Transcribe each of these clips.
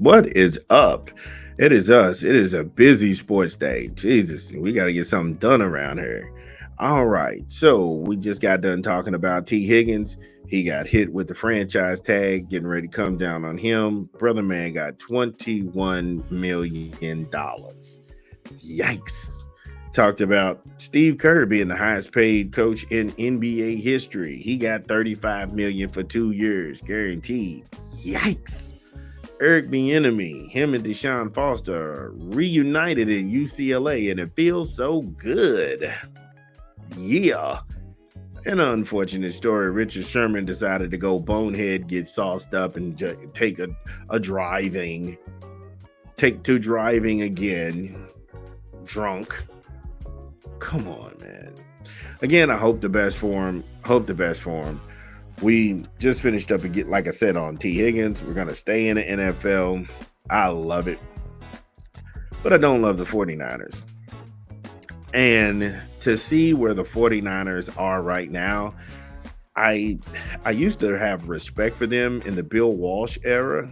What is up? It is us. It is a busy sports day. Jesus, we got to get something done around here. All right. So we just got done talking about T. Higgins. He got hit with the franchise tag, getting ready to come down on him. Brother man got $21 million. Yikes. Talked about Steve Kerr being the highest paid coach in NBA history. He got 35 million for 2 years, guaranteed. Yikes. Eric Bieniemy, him and Deshaun Foster are reunited in UCLA, and it feels so good. Yeah. An unfortunate story. Richard Sherman decided to go bonehead, get sauced up, and take a driving. Take to driving again. Drunk. Come on, man. Again, I hope the best for him. We just finished up again, like I said, on T. Higgins. We're going to stay in the NFL. I love it. But I don't love the 49ers. And to see where the 49ers are right now, I used to have respect for them in the Bill Walsh era.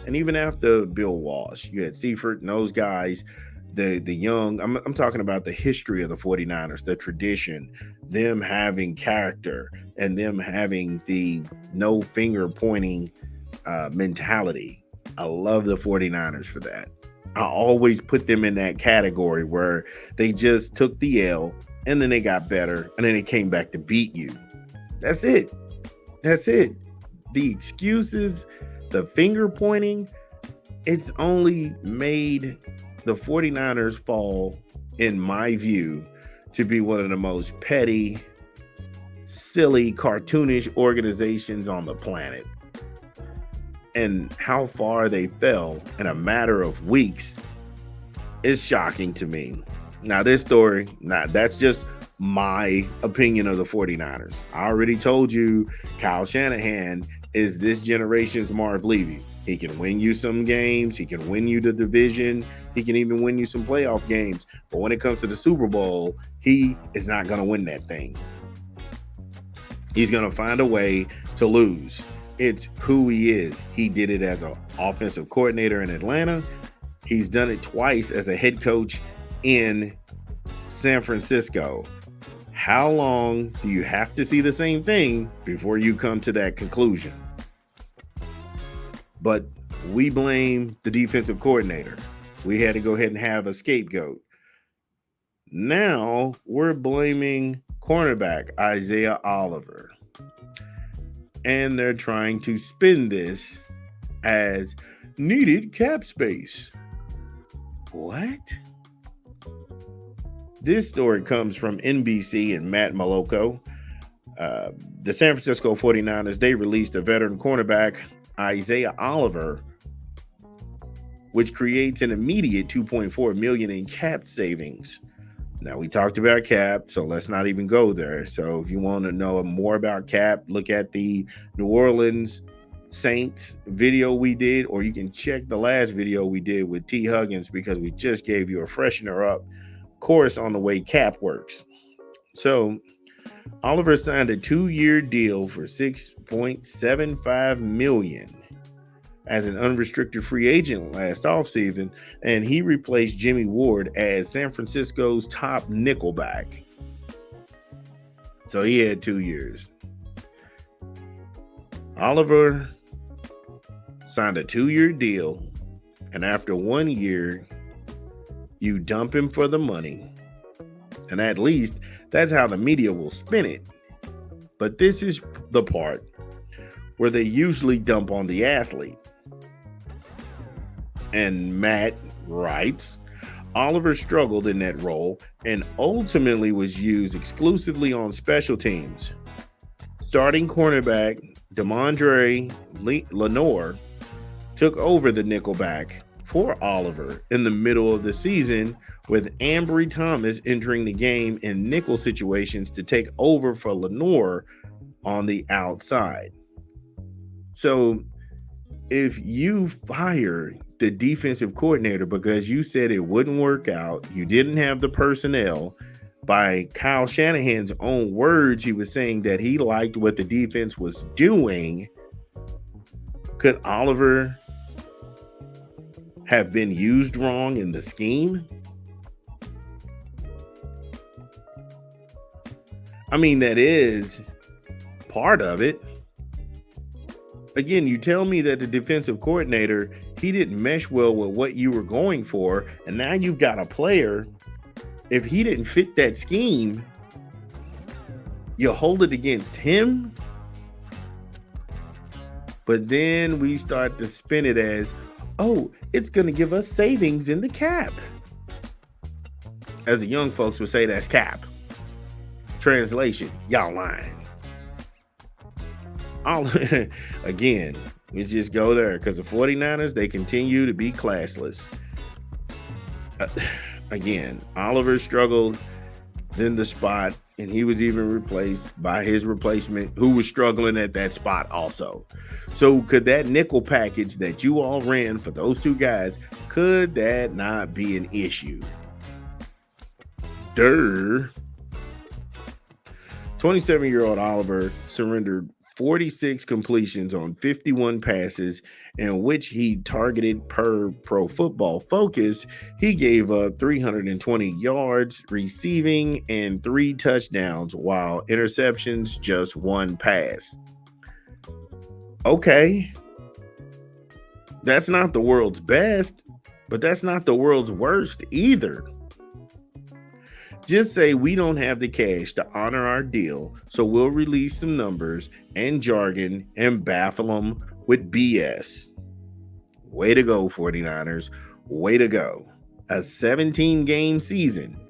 And even after Bill Walsh, you had Seifert and those guys, the young, I'm talking about the history of the 49ers, the tradition, them having character, and them having the no finger pointing mentality. I love the 49ers for that. I always put them in that category where they just took the L and then they got better and then they came back to beat you. That's it. The excuses, the finger pointing, it's only made the 49ers fall, in my view, to be one of the most petty, silly, cartoonish organizations on the planet. And how far they fell in a matter of weeks is shocking to me. Now, this story, that's just my opinion of the 49ers. I already told you Kyle Shanahan is this generation's Marv Levy. He can win you some games. He can win you the division. He can even win you some playoff games. But when it comes to the Super Bowl, he is not going to win that thing. He's going to find a way to lose. It's who he is. He did it as an offensive coordinator in Atlanta. He's done it twice as a head coach in San Francisco. How long do you have to see the same thing before you come to that conclusion? But we blame the defensive coordinator. We had to go ahead and have a scapegoat. Now we're blaming cornerback Isaiah Oliver. And they're trying to spin this as needed cap space. What? This story comes from NBC and Matt Maloko. The San Francisco 49ers, they released a veteran cornerback, Isaiah Oliver, which creates an immediate $2.4 million in cap savings. Now, we talked about cap, so let's not even go there. So if you want to know more about cap, look at the New Orleans Saints video we did, or you can check the last video we did with T. Huggins, because we just gave you a freshener up course on the way cap works. So Oliver signed a 2-year deal for $6.75 million as an unrestricted free agent last offseason, and he replaced Jimmy Ward as San Francisco's top nickelback. So he had 2 years. Oliver signed a 2-year deal, and after 1 year, you dump him for the money. And at least that's how the media will spin it. But this is the part where they usually dump on the athlete. And Matt writes, Oliver struggled in that role and ultimately was used exclusively on special teams. Starting cornerback Demondre Lenore took over the nickelback for Oliver in the middle of the season, with Ambry Thomas entering the game in nickel situations to take over for Lenore on the outside. So if you fire the defensive coordinator because you said it wouldn't work out, you didn't have the personnel, by Kyle Shanahan's own words, he was saying that he liked what the defense was doing. Could Oliver have been used wrong in the scheme? I mean, that is part of it. Again, you tell me that the defensive coordinator, he didn't mesh well with what you were going for, and now you've got a player. If he didn't fit that scheme, you hold it against him. But then we start to spin it as, oh, it's going to give us savings in the cap. As the young folks would say, that's cap. Translation, y'all lying. Again, we just go there because the 49ers, they continue to be classless. Again, Oliver struggled in the spot, and he was even replaced by his replacement, who was struggling at that spot also. So could that nickel package that you all ran for those two guys, could that not be an issue? 27-year-old Oliver surrendered 46 completions on 51 passes, in which he targeted, per Pro Football Focus. He gave up 320 yards receiving and 3 touchdowns, while interceptions just 1 pass. Okay, that's not the world's best, but that's not the world's worst either. Just say we don't have the cash to honor our deal, so we'll release some numbers and jargon and baffle them with BS. Way to go, 49ers. Way to go. A 17-game season.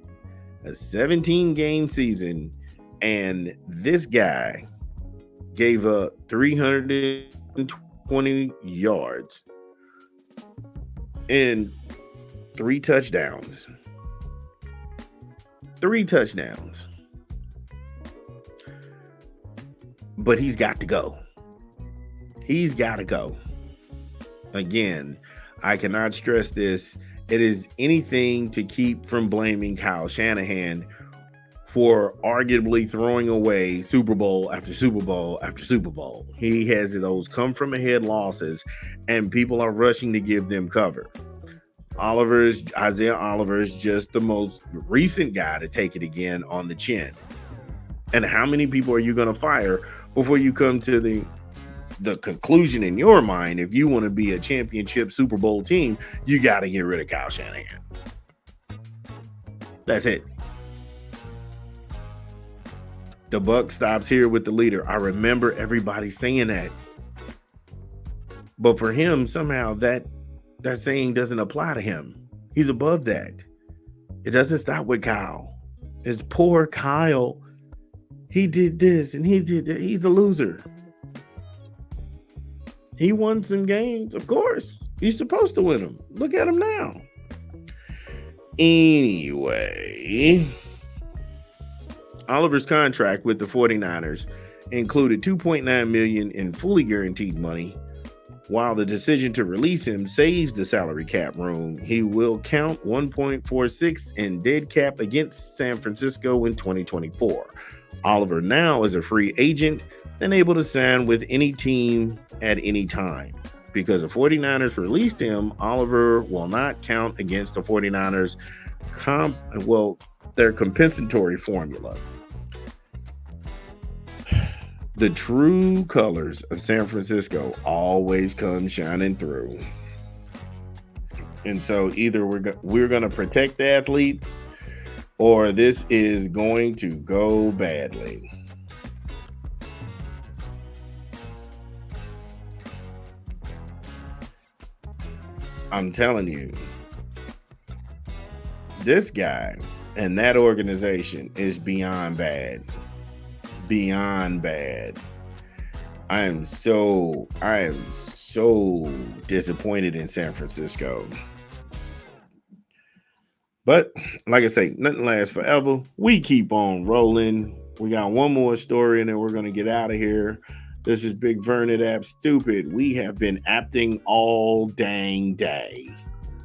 And this guy gave up 320 yards and 3 touchdowns. 3 touchdowns. But he's got to go. He's got to go. Again, I cannot stress this. It is anything to keep from blaming Kyle Shanahan for arguably throwing away Super Bowl after Super Bowl after Super Bowl. He has those come from ahead losses, and people are rushing to give them cover. Isaiah Oliver is just the most recent guy to take it again on the chin. And how many people are you going to fire before you come to the conclusion in your mind? If you want to be a championship Super Bowl team, you got to get rid of Kyle Shanahan. That's it. The buck stops here with the leader. I remember everybody saying that. But for him, somehow that saying doesn't apply to him. He's above that. It doesn't stop with Kyle. It's poor Kyle. He did this and he did that. He's a loser. He won some games, of course. He's supposed to win them. Look at him now. Anyway, Oliver's contract with the 49ers included $2.9 million in fully guaranteed money. While the decision to release him saves the salary cap room, he will count 1.46 in dead cap against San Francisco in 2024. Oliver now is a free agent and able to sign with any team at any time. Because the 49ers released him, Oliver will not count against the 49ers' their compensatory formula. The true colors of San Francisco always come shining through. And so either we're going to protect the athletes, or this is going to go badly. I'm telling you, this guy and that organization is beyond bad. Beyond bad. I am so disappointed in San Francisco. But like I say, nothing lasts forever. We keep on rolling. We got one more story and then we're going to get out of here. This is Big Vernon App Stupid. We have been apting all dang day.